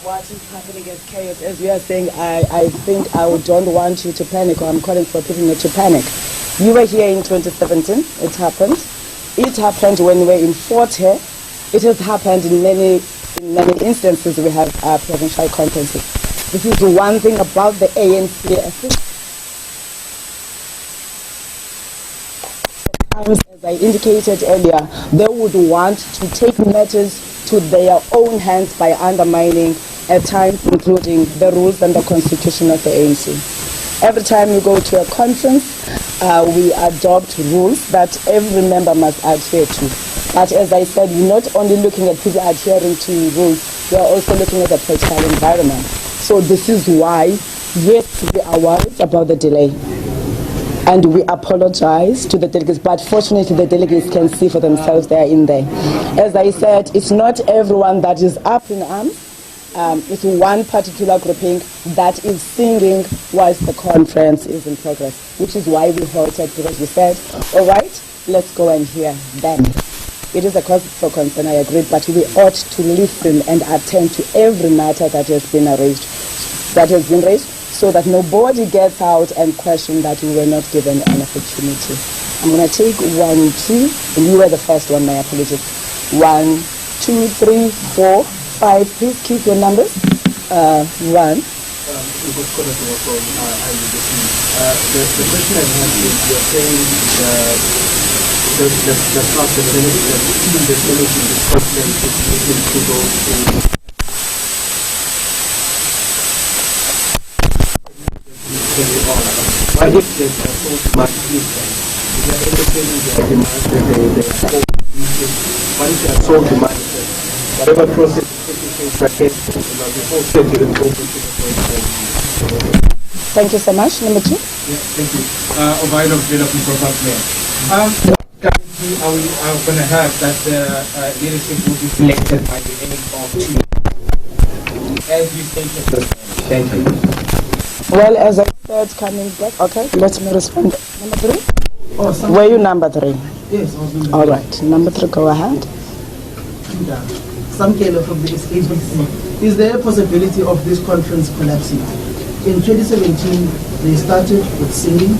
What is happening at chaos? As we are saying, I think I don't want you to panic, or I'm calling for people not to panic. You were here in 2017, it happened. It happened when we were in Fort Hare. It has happened in many instances. We have provincial conferences. This is the one thing about the ANC. I think as I indicated earlier, they would want to take matters to their own hands by undermining, at times including the rules and the constitution of the ANC. Every time we go to a conference, we adopt rules that every member must adhere to. But as I said, we're not only looking at people adhering to rules, we are also looking at the political environment. So this is why, yes, we are worried about the delay. And we apologize to the delegates, but fortunately the delegates can see for themselves they are in there. As I said, it's not everyone that is up in arms. It's one particular grouping that is singing whilst the conference is in progress, which is why we halted, because we said, all right, let's go and hear them. It is a cause for concern, I agree, but we ought to listen and attend to every matter that has been raised, so that nobody gets out and question that we were not given an opportunity. I'm going to take 1, 2, and you were the first one, my apologies. 1, 2, 3, 4, 5. Please keep your numbers. 1. The question I have is, you're saying the fact that the solution to conflict is leading to those who why if there's so much difference? Is there indicating their demands that what if they are so demanded? Whatever process is taking place before scheduling go to the Thank you so much. Number 2. Yeah, thank you. Ovailo Development Program Plan. Currently, are going to have that the leadership will be selected by the end of 2. As you stated. Thank you. Well, as I said, coming back, okay, let me respond. Number 3? Oh, were you number 3? Yes, I was number 3. All right, number 3, go ahead. Some Kelo from the SABC. Is there a possibility of this conference collapsing? In 2017, they started with singing.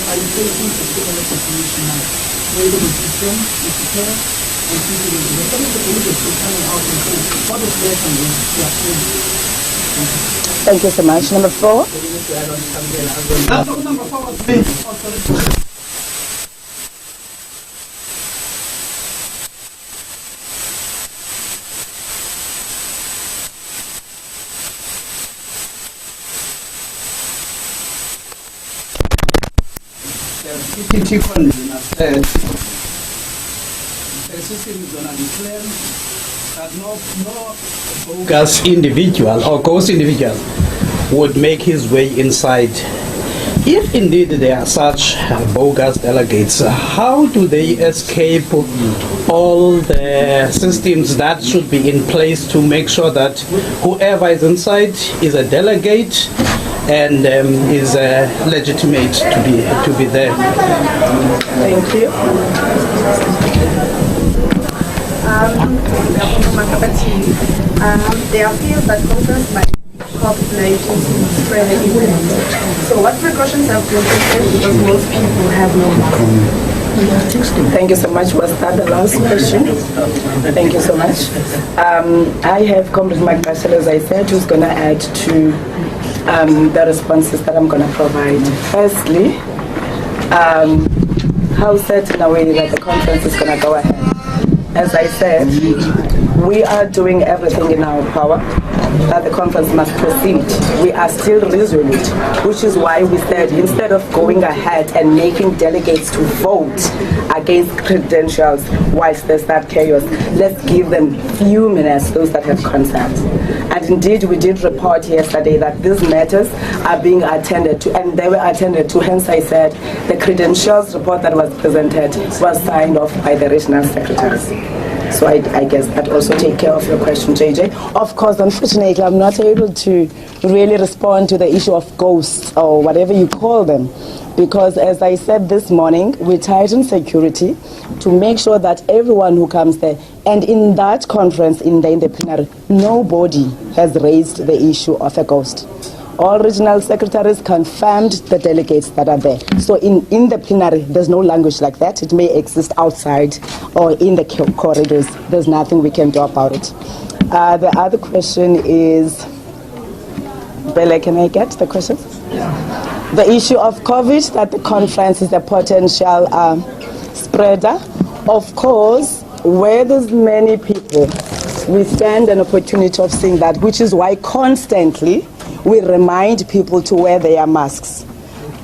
Are you facing a similar situation now? Where the system is prepared and people will be coming to the coming out and saying, what is there from this? Thank you so much. Number 4. Number 4 was me. Deputy Convener said the system is going to declare that no bogus individual or ghost individual would make his way inside. If indeed there are such bogus delegates, how do they escape all the systems that should be in place to make sure that whoever is inside is a delegate and is legitimate to be there? Thank you. There are fears that voters might populate spread the internet. So what precautions have been taken because most people have no mask? Thank you so much. Was that the last question? Thank you so much. I have Comrade Mike Marshall, as I said, who's going to add to the responses that I'm going to provide. Firstly, how set in a way that the conference is going to go ahead. As I said, we are doing everything in our power that the conference must proceed. We are still resolute, which is why we said instead of going ahead and making delegates to vote against credentials whilst there's that chaos, let's give them few minutes, those that have concerns. And indeed, we did report yesterday that these matters are being attended to, and they were attended to. Hence, I said the credentials report that was presented was signed off by the regional secretaries. So I guess that also take care of your question, JJ. Of course, unfortunately, I'm not able to really respond to the issue of ghosts or whatever you call them, because as I said this morning, we tighten security. to make sure that everyone who comes there, and in that conference, in the plenary, nobody has raised the issue of a ghost. All regional secretaries confirmed the delegates that are there. So in the plenary, there's no language like that. It may exist outside or in the corridors. There's nothing we can do about it. The other question is, Bella, can I get the question? Yeah. The issue of COVID, that the conference is a potential spreader. Of course, where there's many people, we stand an opportunity of seeing that, which is why constantly we remind people to wear their masks.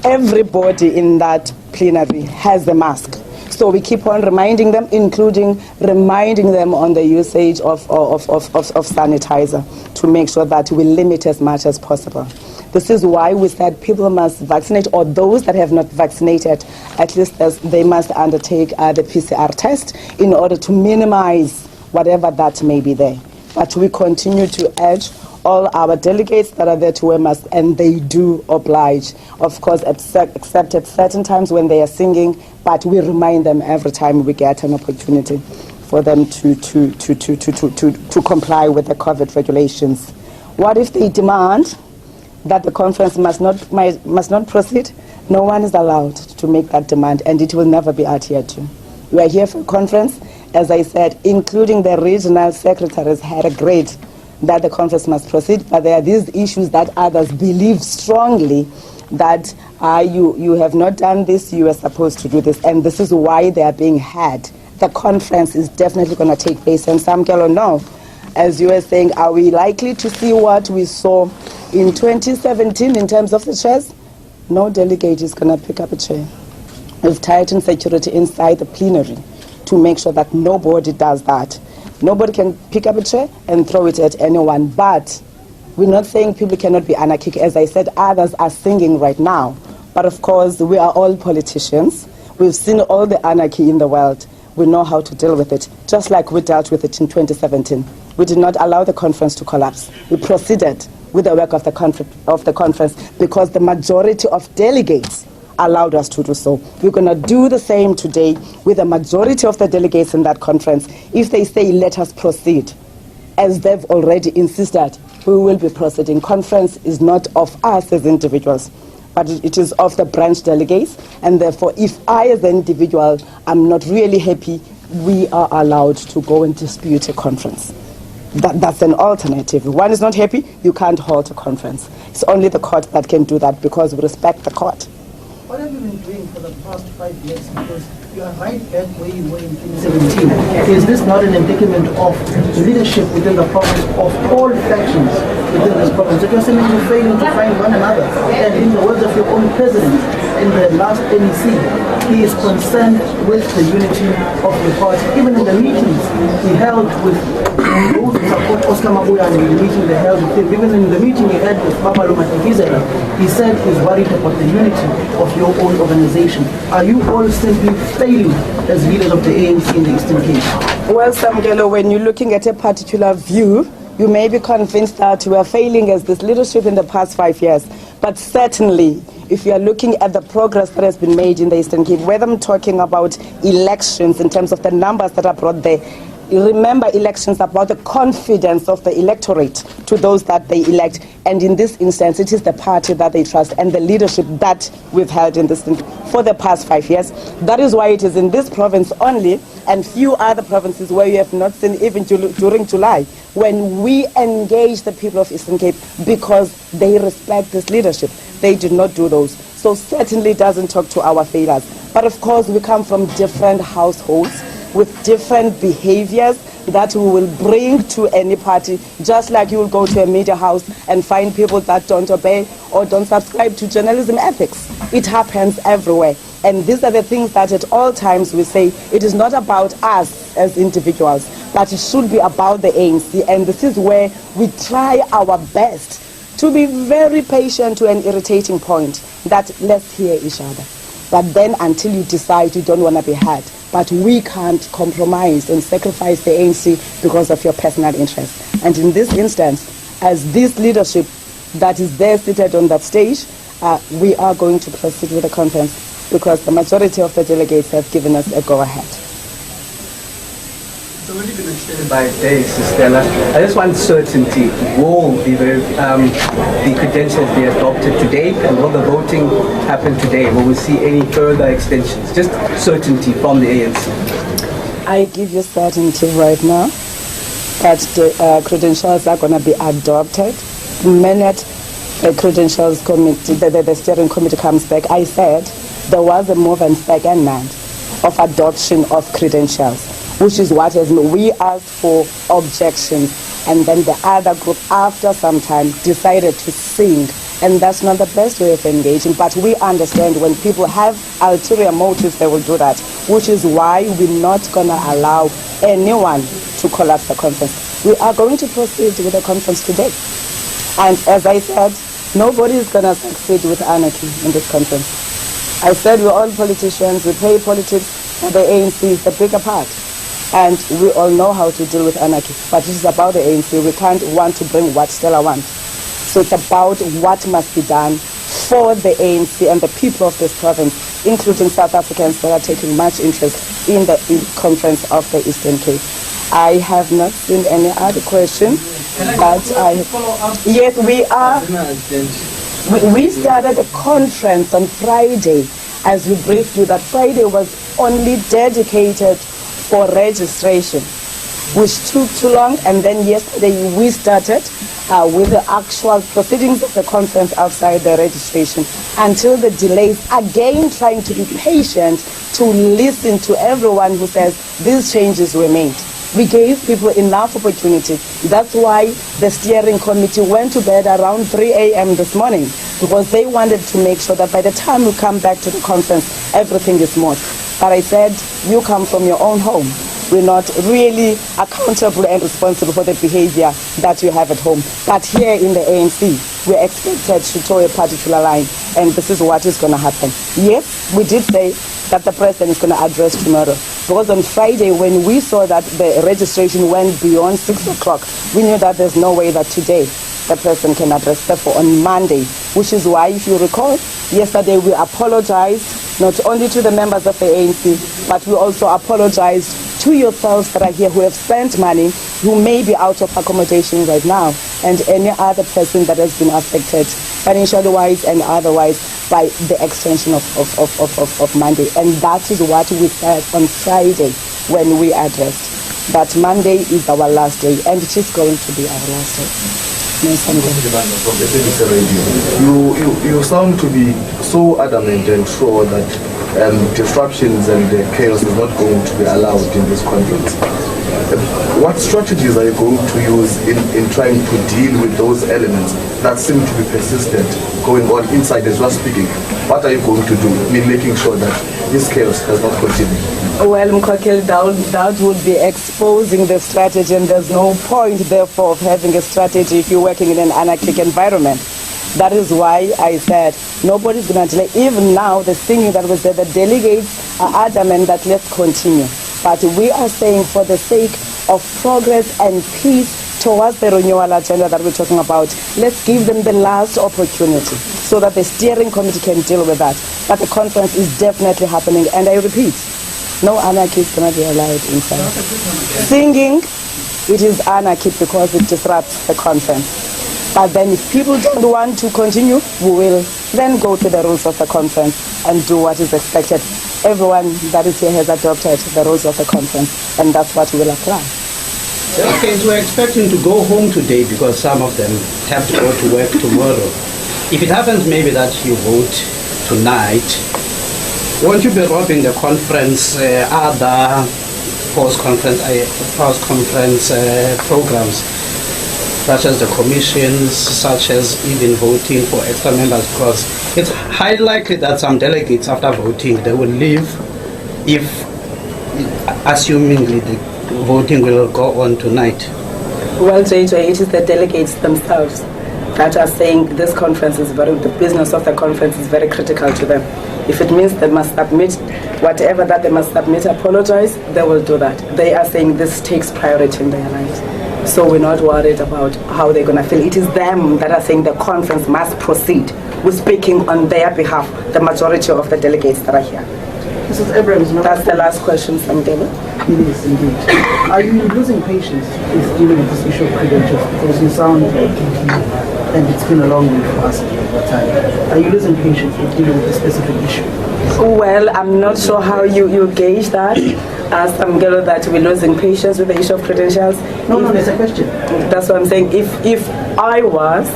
Everybody in that plenary has a mask. So we keep on reminding them, including reminding them on the usage of sanitizer to make sure that we limit as much as possible. This is why we said people must vaccinate, or those that have not vaccinated, at least they must undertake the PCR test in order to minimize whatever that may be there. But we continue to urge all our delegates that are there to wear masks, and they do oblige, of course, except at certain times when they are singing, but we remind them every time we get an opportunity for them to comply with the COVID regulations. What if they demand that the conference must not proceed? No one is allowed to make that demand, and it will never be adhered to. We are here for a conference, as I said, including the regional secretaries had agreed that the conference must proceed, but there are these issues that others believe strongly that you have not done this, you are supposed to do this, and this is why they are being had. The conference is definitely going to take place, and some girl no. As you were saying, are we likely to see what we saw in 2017 in terms of the chairs? No delegate is going to pick up a chair. We've tightened security inside the plenary to make sure that nobody does that. Nobody can pick up a chair and throw it at anyone, but we're not saying people cannot be anarchic. As I said, others are singing right now. But of course, we are all politicians. We've seen all the anarchy in the world. We know how to deal with it, just like we dealt with it in 2017. We did not allow the conference to collapse. We proceeded with the work of the conference because the majority of delegates allowed us to do so. We're going to do the same today with the majority of the delegates in that conference. If they say, let us proceed, as they've already insisted, we will be proceeding. Conference is not of us as individuals, but it is of the branch delegates, and therefore, if I as an individual am not really happy, we are allowed to go and dispute a conference. That's an alternative. If one is not happy, you can't halt a conference. It's only the court that can do that because we respect the court. What have you been doing for the past 5 years? Because you are right back where you were in 2017. Is this not an indictment of leadership within the province, of all factions within this province? If you're saying you're failing to find one another, and in the words of your own president, in the last NEC, he is concerned with the unity of the party. Even in the meetings he held with those who support Oscar Mabuya, and the meeting they held with him, even in the meeting he had with Babalo Matikizela, he said he's worried about the unity of your own organization. Are you all simply failing as leaders of the ANC in the Eastern Cape? Well, Samgelo, when you're looking at a particular view, you may be convinced that we are failing as this leadership in the past 5 years. But certainly, if you are looking at the progress that has been made in the Eastern Cape, whether I'm talking about elections in terms of the numbers that are brought there, remember elections about the confidence of the electorate to those that they elect, and in this instance it is the party that they trust and the leadership that we've held in this for the past 5 years. That is why it is in this province only and few other provinces where you have not seen even during July when we engage the people of Eastern Cape because they respect this leadership. They did not do those. So certainly doesn't talk to our failures. But of course we come from different households with different behaviors that we will bring to any party, just like you will go to a media house and find people that don't obey or don't subscribe to journalism ethics. It happens everywhere. And these are the things that at all times we say, it is not about us as individuals, but it should be about the ANC. And this is where we try our best to be very patient to an irritating point, that let's hear each other. But then until you decide you don't want to be heard, but we can't compromise and sacrifice the ANC because of your personal interest. And in this instance, as this leadership that is there seated on that stage, we are going to proceed with the conference because the majority of the delegates have given us a go-ahead. So we're going to extend by days, Stella. I just want certainty. Will the credentials be adopted today, and will the voting happen today? Will we see any further extensions? Just certainty from the ANC. I give you certainty right now that the credentials are going to be adopted. The minute the credentials committee, the steering committee comes back, I said there was a move and second man of adoption of credentials, which is what has we asked for objections, and then the other group after some time decided to sing, and that's not the best way of engaging, but we understand when people have ulterior motives they will do that, which is why we're not going to allow anyone to collapse the conference. We are going to proceed with the conference today, and as I said, nobody is going to succeed with anarchy in this conference. I said we're all politicians, we play politics, but the ANC is the bigger part. And we all know how to deal with anarchy. But it is about the ANC. We can't want to bring what Stella wants. So it's about what must be done for the ANC and the people of this province, including South Africans that are taking much interest in the conference of the Eastern Cape. I have not seen any other question. But yes, we are. We started a conference on Friday, as we briefed you, that Friday was only dedicated for registration, which took too long, and then yesterday we started with the actual proceedings of the conference outside the registration until the delays, again trying to be patient to listen to everyone who says these changes were made. We gave people enough opportunity. That's why the steering committee went to bed around 3 a.m. this morning, because they wanted to make sure that by the time we come back to the conference, everything is smooth. But I said, you come from your own home. We're not really accountable and responsible for the behavior that you have at home. But here in the ANC, we're expected to toe a particular line, and this is what is going to happen. Yes, we did say that the president is going to address tomorrow, because on Friday, when we saw that the registration went beyond 6 o'clock, we knew that there's no way that today the president can address. Therefore, on Monday, which is why, if you recall, yesterday we apologized not only to the members of the ANC, but we also apologized to yourselves that are here who have spent money, who may be out of accommodation right now, and any other person that has been affected financially wise and otherwise by the extension of Monday. And that is what we said on Friday when we addressed that Monday is our last day, and it is going to be our last day. You sound to be so adamant and sure that disruptions and chaos is not going to be allowed in this conference. What strategies are you going to use in trying to deal with those elements that seem to be persistent going on inside as well speaking? What are you going to do in making sure that this chaos does not continue? Well, Mkokeli, that would be exposing the strategy, and there's no point, therefore, of having a strategy if you're working in an anarchic environment. That is why I said nobody's going to delay. Even now, the singing that was there, the delegates are adamant that let's continue. But we are saying for the sake of progress and peace towards the renewal agenda that we're talking about, let's give them the last opportunity so that the steering committee can deal with that. But the conference is definitely happening, and I repeat, no anarchy is going to be allowed inside. Singing, it is anarchy because it disrupts the conference. But then if people don't want to continue, we will then go to the rules of the conference and do what is expected. Everyone that is here has adopted the rules of the conference, and that's what we will apply. Okay, so we're expecting to go home today because some of them have to go to work tomorrow. If it happens maybe that you vote tonight, won't you be robbing the conference other post-conference programs, such as the commissions, such as even voting for extra members? Because it's highly likely that some delegates, after voting, they will leave if, assumingly, the voting will go on tonight. Well, JJ, it is the delegates themselves that are saying this conference is the business of the conference is very critical to them. If it means they must submit whatever that they must submit, apologize, they will do that. They are saying this takes priority in their lives. So we're not worried about how they're going to feel. It is them that are saying the conference must proceed. We're speaking on their behalf, the majority of the delegates that are here. Mrs. Abrahams, That's the last question, Samdela. it is indeed. Are you losing patience with dealing with this issue of credentials? Because you sound and it's been a long way for us at the time. Are you losing patience with dealing with this specific issue? Well, I'm not sure how you gauge that. As Samgelo, that we're losing patience with the issue of credentials. No, it's a question. That's what I'm saying. If I was,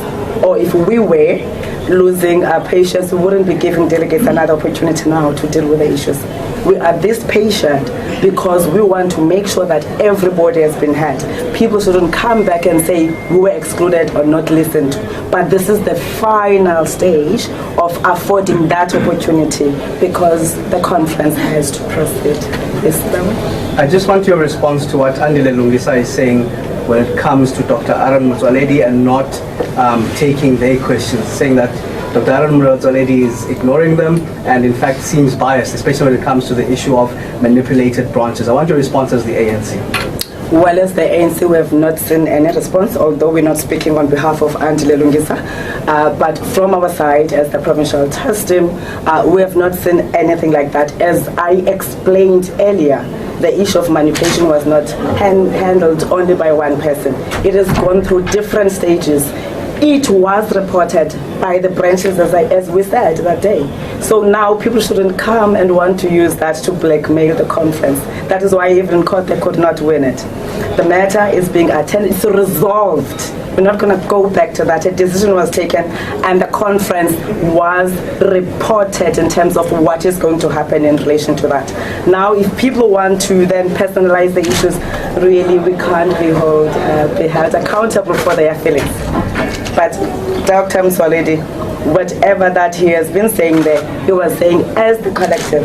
or if we were losing our patience, we wouldn't be giving delegates another opportunity now to deal with the issues. We are this patient because we want to make sure that everybody has been heard. People shouldn't come back and say we were excluded or not listened to. But this is the final stage of affording that opportunity because the conference has to proceed. Yes, ma'am. I just want your response to what Andile Lungisa is saying when it comes to Dr. Aaron Motsoaledi and not taking their questions, saying that Dr. Aaron Motsoaledi is ignoring them and in fact seems biased, especially when it comes to the issue of manipulated branches. I want your response as the ANC. Well, as the ANC, we have not seen any response, although we're not speaking on behalf of Andile Lungisa. But from our side, as the Provincial Task Team, we have not seen anything like that. As I explained earlier, the issue of manipulation was not handled only by one person. It has gone through different stages. It was reported by the branches, as we said that day. So now people shouldn't come and want to use that to blackmail the conference. That is why even court they could not win it. The matter is being attended, it's resolved. We're not going to go back to that. A decision was taken and the conference was reported in terms of what is going to happen in relation to that. Now, if people want to then personalize the issues, really we can't be held accountable for their feelings. But Dr. Motsoaledi, whatever that he has been saying there, he was saying as the collective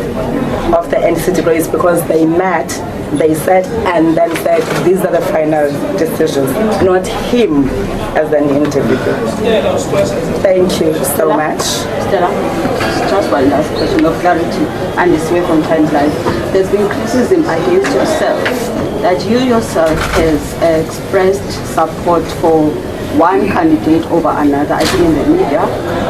of the NCC degrees because they met, they said, and then said these are the final decisions, not him as an individual. Thank you so much. Stella, just one last question of clarity, and it's away from timeline. There's been criticism against yourself that you yourself has expressed support for one candidate over another, I think in the media,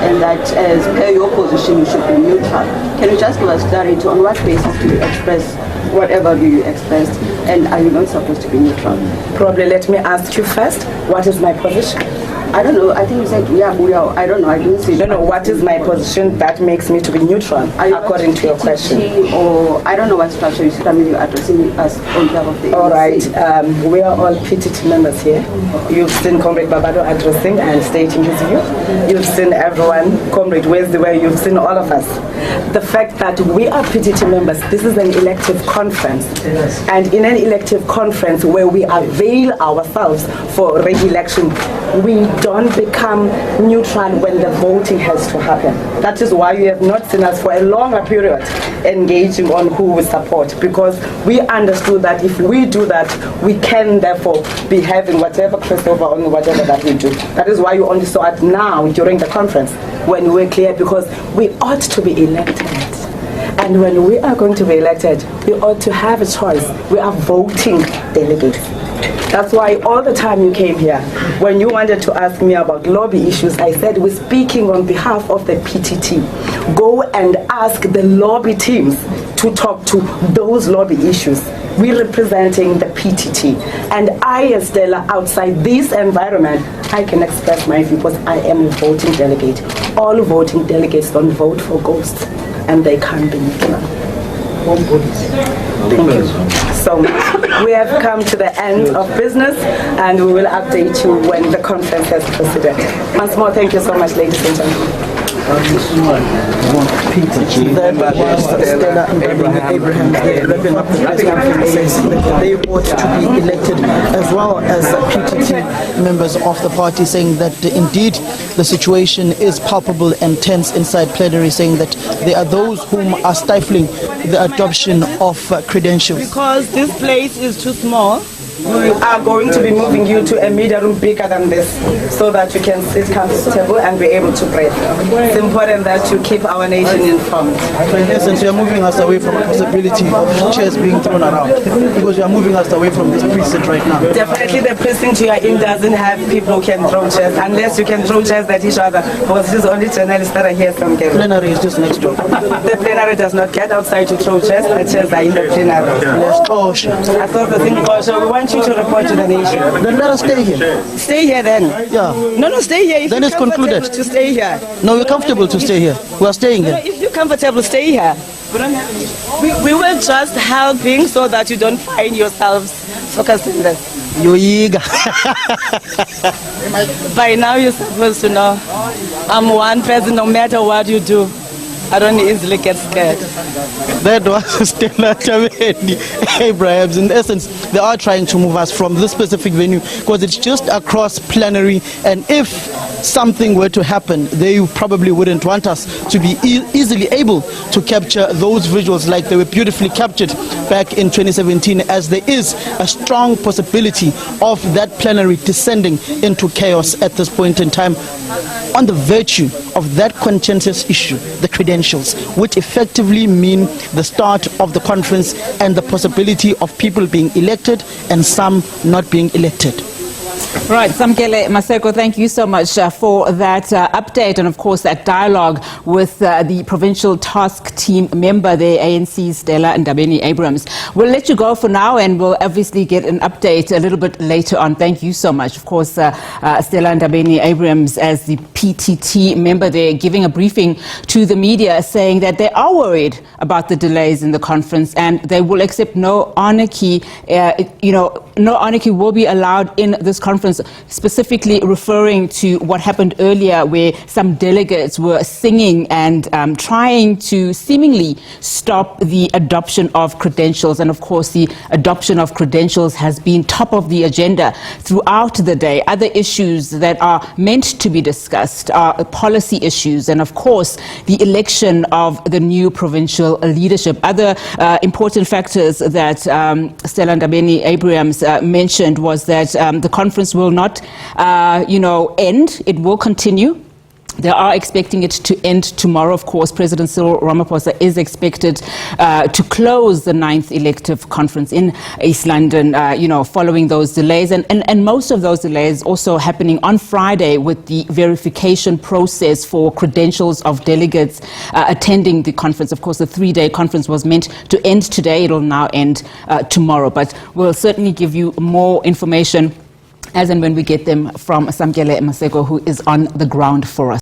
and that as per your position you should be neutral. Can you just give us clarity on what basis do you express whatever view you expressed, and are you not supposed to be neutral? Probably let me ask you first, what is my position? I don't know, I think you said we are, I don't know, I didn't see. No, what is my position that makes me to be neutral, according to your question? Or I don't know what structure you said, I mean you're addressing us on behalf of the ANC. All right, we are all PTT members here. You've seen Comrade Babado addressing and stating his view. You've seen everyone, Comrade Wesley, you've seen all of us. The fact that we are PTT members, this is an elective conference. And in an elective conference where we avail ourselves for re-election, we don't become neutral when the voting has to happen. That is why you have not seen us for a longer period engaging on who we support, because we understood that if we do that, we can therefore be having whatever crossover on whatever that we do. That is why you only saw it now during the conference when we were clear, because we ought to be elected. And when we are going to be elected, we ought to have a choice. We are voting delegates. That's why all the time you came here, when you wanted to ask me about lobby issues, I said we're speaking on behalf of the PTT. Go and ask the lobby teams to talk to those lobby issues. We're representing the PTT. And I, as Stella, outside this environment, I can express my view because I am a voting delegate. All voting delegates don't vote for ghosts, and they can't be neutral. Thank you so much. We have come to the end of business and we will update you when the conference has proceeded. Once more, thank you so much, ladies and gentlemen. Stella Ndabeni Abrahams, they're wrapping up the press conference, says that they ought to be elected, as well as PTT members of the party, saying that indeed the situation is palpable and tense inside plenary, saying that there are those whom are stifling the adoption of credentials. Because this place is too small, We are going to be moving you to a media room bigger than this so that you can sit comfortable and be able to breathe. It's important that you keep our nation informed. In essence, you are moving us away from the possibility of chairs being thrown around, because you are moving us away from this precinct right now. Definitely the precinct you are in doesn't have people who can throw chairs, unless you can throw chairs at each other, because it's only journalists that are here from Cape. Plenary is just next door. The plenary does not get outside to throw chairs, the chairs are in the plenary. Oh, shit. I thought the thing was, so we want you to report to the nation. Then let us stay here. Stay here then. Yeah. No, stay here. If Then you're it's concluded. comfortable to stay here. No, we're comfortable to stay here. We are staying No, here. if you're comfortable, stay here. We will just helping so that you don't find yourselves focused in this. You're eager. By now you're supposed to know I'm one person no matter what you do. I don't easily get scared. That was Stella Ndabeni Abrahams. In essence, they are trying to move us from this specific venue because it's just across plenary, and if something were to happen, they probably wouldn't want us to be easily able to capture those visuals like they were beautifully captured back in 2017, as there is a strong possibility of that plenary descending into chaos at this point in time on the virtue of that contentious issue, the credentials, which effectively mean the start of the conference and the possibility of people being elected and some not being elected. Right, Samkele Maseko, thank you so much for that update and, of course, that dialogue with the Provincial Task Team member, the ANC Stella Ndabeni Abrahams. We'll let you go for now, and we'll obviously get an update a little bit later on. Thank you so much. Of course, Stella Ndabeni Abrahams, as the PTT member, they're giving a briefing to the media saying that they are worried about the delays in the conference, and they will accept no anarchy. No anarchy will be allowed in this conference, specifically referring to what happened earlier, where some delegates were singing and trying to seemingly stop the adoption of credentials. And of course, the adoption of credentials has been top of the agenda throughout the day. Other issues that are meant to be discussed are policy issues, and of course, the election of the new provincial leadership. Other important factors that Stella Ndabeni Abrahams mentioned was that the conference will not, end. It will continue. They are expecting it to end tomorrow. Of course, President Cyril Ramaphosa is expected to close the 9th elective conference in East London, following those delays. And most of those delays also happening on Friday with the verification process for credentials of delegates attending the conference. Of course, the 3-day conference was meant to end today. It will now end tomorrow. But we'll certainly give you more information as and when we get them from Samkele Maseko, who is on the ground for us.